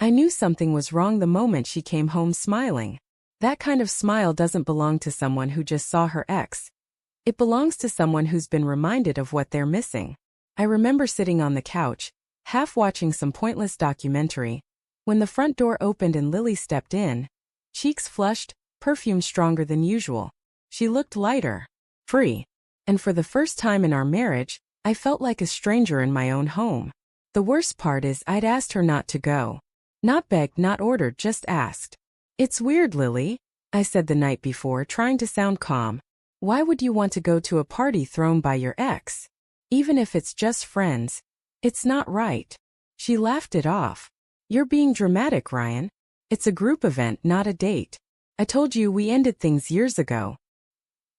I knew something was wrong the moment she came home smiling. That kind of smile doesn't belong to someone who just saw her ex. It belongs to someone who's been reminded of what they're missing. I remember sitting on the couch, half watching some pointless documentary, when the front door opened and Lily stepped in, cheeks flushed, perfume stronger than usual. She looked lighter, free, and for the first time in our marriage, I felt like a stranger in my own home. The worst part is I'd asked her not to go. Not begged, not ordered, just asked. "It's weird, Lily," I said the night before, trying to sound calm. "Why would you want to go to a party thrown by your ex? Even if it's just friends, it's not right." She laughed it off. "You're being dramatic, Ryan. It's a group event, not a date. I told you we ended things years ago.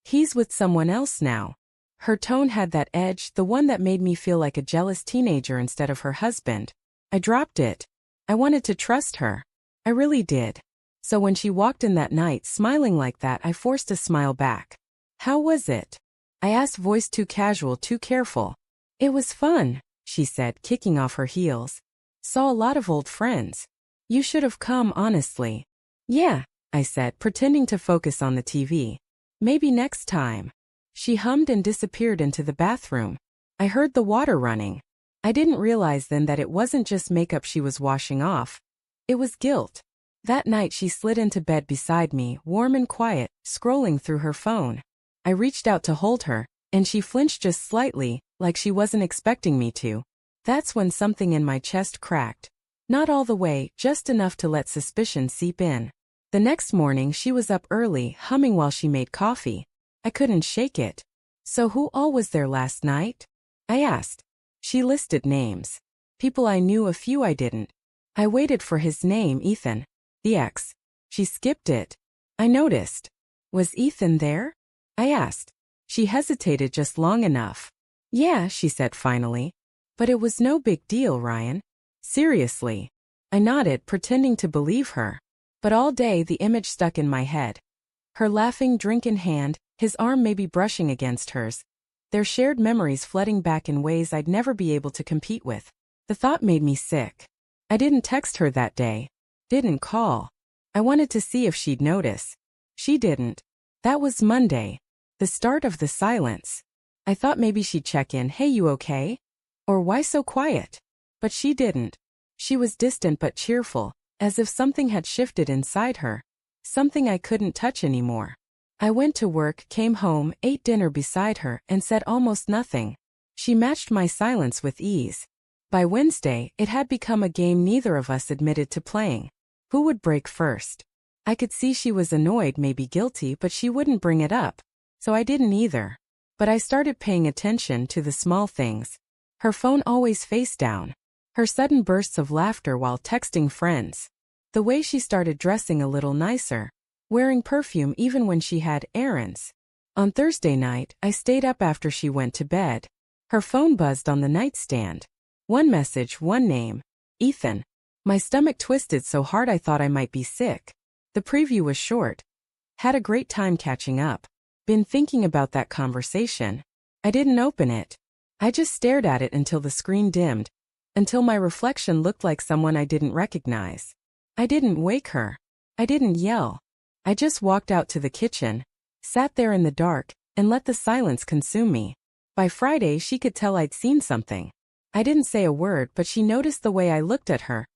He's with someone else now." Her tone had that edge, the one that made me feel like a jealous teenager instead of her husband. I dropped it. I wanted to trust her. I really did. So when she walked in that night smiling like that, I forced a smile back. "How was it?" I asked, voice too casual, too careful. "It was fun," she said, kicking off her heels. "Saw a lot of old friends. You should have come, honestly." "Yeah," I said, pretending to focus on the TV. "Maybe next time." She hummed and disappeared into the bathroom. I heard the water running. I didn't realize then that it wasn't just makeup she was washing off. It was guilt. That night she slid into bed beside me, warm and quiet, scrolling through her phone. I reached out to hold her, and she flinched just slightly, like she wasn't expecting me to. That's when something in my chest cracked. Not all the way, just enough to let suspicion seep in. The next morning she was up early, humming while she made coffee. I couldn't shake it. "So who all was there last night?" I asked. She listed names. People I knew, a few I didn't. I waited for his name, Ethan. The ex. She skipped it. I noticed. "Was Ethan there?" I asked. She hesitated just long enough. "Yeah," she said finally. "But it was no big deal, Ryan." "Seriously?" I nodded, pretending to believe her. But all day the image stuck in my head. Her laughing, drink in hand, his arm maybe brushing against hers. Their shared memories flooding back in ways I'd never be able to compete with. The thought made me sick. I didn't text her that day. Didn't call. I wanted to see if she'd notice. She didn't. That was Monday. The start of the silence. I thought maybe she'd check in, "Hey, you okay?" Or "Why so quiet?" But she didn't. She was distant but cheerful, as if something had shifted inside her. Something I couldn't touch anymore. I went to work, came home, ate dinner beside her, and said almost nothing. She matched my silence with ease. By Wednesday, it had become a game neither of us admitted to playing. Who would break first? I could see she was annoyed, maybe guilty, but she wouldn't bring it up. So I didn't either. But I started paying attention to the small things. Her phone always face down. Her sudden bursts of laughter while texting friends. The way she started dressing a little nicer. Wearing perfume even when she had errands. On Thursday night, I stayed up after she went to bed. Her phone buzzed on the nightstand. One message, one name. Ethan. My stomach twisted so hard I thought I might be sick. The preview was short. Had a great time catching up. Been thinking about that conversation. I didn't open it. I just stared at it until the screen dimmed. Until my reflection looked like someone I didn't recognize. I didn't wake her. I didn't yell. I just walked out to the kitchen, sat there in the dark, and let the silence consume me. By Friday she could tell I'd seen something. I didn't say a word, but she noticed the way I looked at her.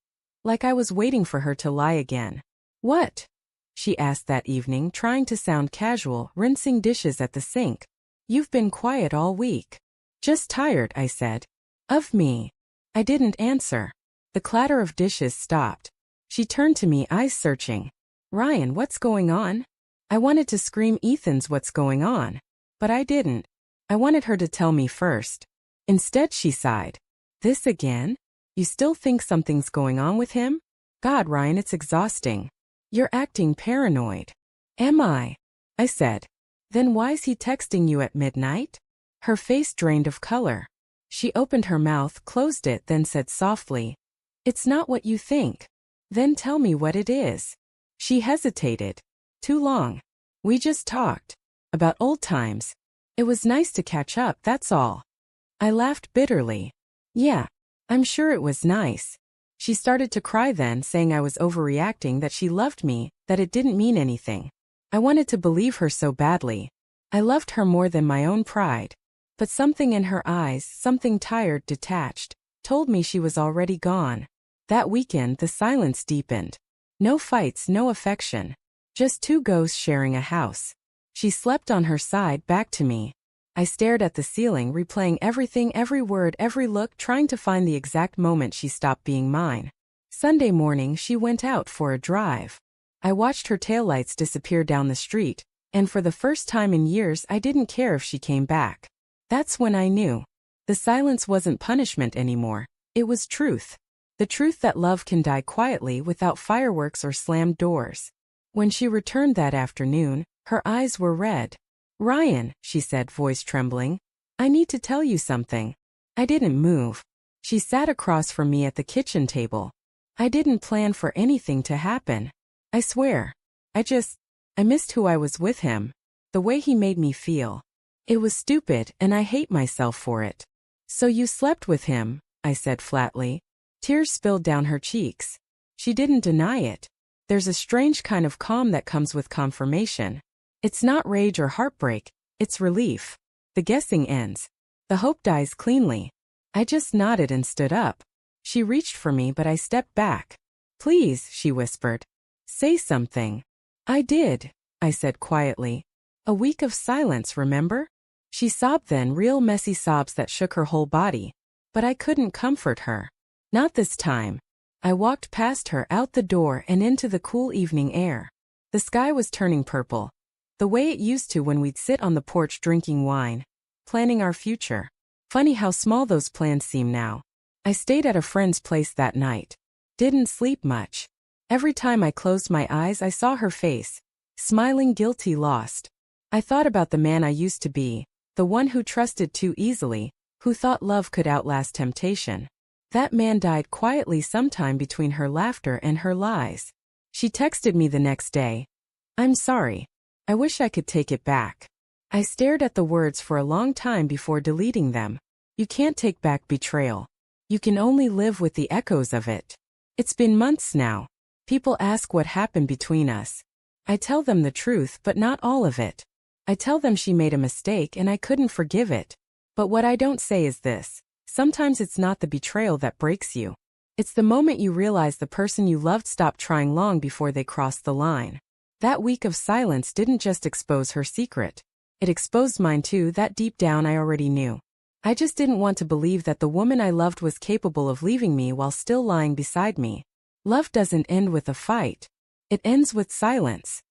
Like I was waiting for her to lie again. "What?" she asked that evening, trying to sound casual, rinsing dishes at the sink. "You've been quiet all week." "Just tired," I said. "Of me?" I didn't answer. The clatter of dishes stopped. She turned to me, eyes searching. "Ryan, what's going on?" I wanted to scream Ethan's "What's going on?" But I didn't. I wanted her to tell me first. Instead she sighed. "This again? You still think something's going on with him? God, Ryan, it's exhausting. You're acting paranoid." "Am I?" I said. "Then why's he texting you at midnight?" Her face drained of color. She opened her mouth, closed it, then said softly, "It's not what you think." "Then tell me what it is." She hesitated. "Too long. We just talked. About old times. It was nice to catch up, that's all." I laughed bitterly. "Yeah, I'm sure it was nice. She started to cry then, saying I was overreacting, that she loved me, that it didn't mean anything. I wanted to believe her so badly. I loved her more than my own pride. But something in her eyes, something tired, detached, told me she was already gone. That weekend the silence deepened. No fights, no affection. Just two ghosts sharing a house. She slept on her side, back to me. I stared at the ceiling, replaying everything, every word, every look, trying to find the exact moment she stopped being mine. Sunday morning she went out for a drive. I watched her taillights disappear down the street, and for the first time in years I didn't care if she came back. That's when I knew. The silence wasn't punishment anymore. It was truth. The truth that love can die quietly without fireworks or slammed doors. When she returned that afternoon, her eyes were red. "Ryan," she said, voice trembling, "I need to tell you something." I didn't move. She sat across from me at the kitchen table. I didn't plan for anything to happen. I swear. I missed who I was with him. The way he made me feel. It was stupid, and I hate myself for it. "So you slept with him," I said flatly. Tears spilled down her cheeks. She didn't deny it. There's a strange kind of calm that comes with confirmation. It's not rage or heartbreak, it's relief. The guessing ends. The hope dies cleanly. I just nodded and stood up. She reached for me, but I stepped back. "Please," she whispered. "Say something." "I did," I said quietly. "A week of silence, remember?" She sobbed then, real messy sobs that shook her whole body. But I couldn't comfort her. Not this time. I walked past her, out the door and into the cool evening air. The sky was turning purple. The way it used to when we'd sit on the porch drinking wine, planning our future. Funny how small those plans seem now. I stayed at a friend's place that night. Didn't sleep much. Every time I closed my eyes I saw her face. Smiling, guilty, lost. I thought about the man I used to be, the one who trusted too easily, who thought love could outlast temptation. That man died quietly sometime between her laughter and her lies. She texted me the next day. "I'm sorry. I wish I could take it back." I stared at the words for a long time before deleting them. You can't take back betrayal. You can only live with the echoes of it. It's been months now. People ask what happened between us. I tell them the truth, but not all of it. I tell them she made a mistake and I couldn't forgive it. But what I don't say is this. Sometimes it's not the betrayal that breaks you. It's the moment you realize the person you loved stopped trying long before they crossed the line. That week of silence didn't just expose her secret. It exposed mine too, that deep down I already knew. I just didn't want to believe that the woman I loved was capable of leaving me while still lying beside me. Love doesn't end with a fight. It ends with silence.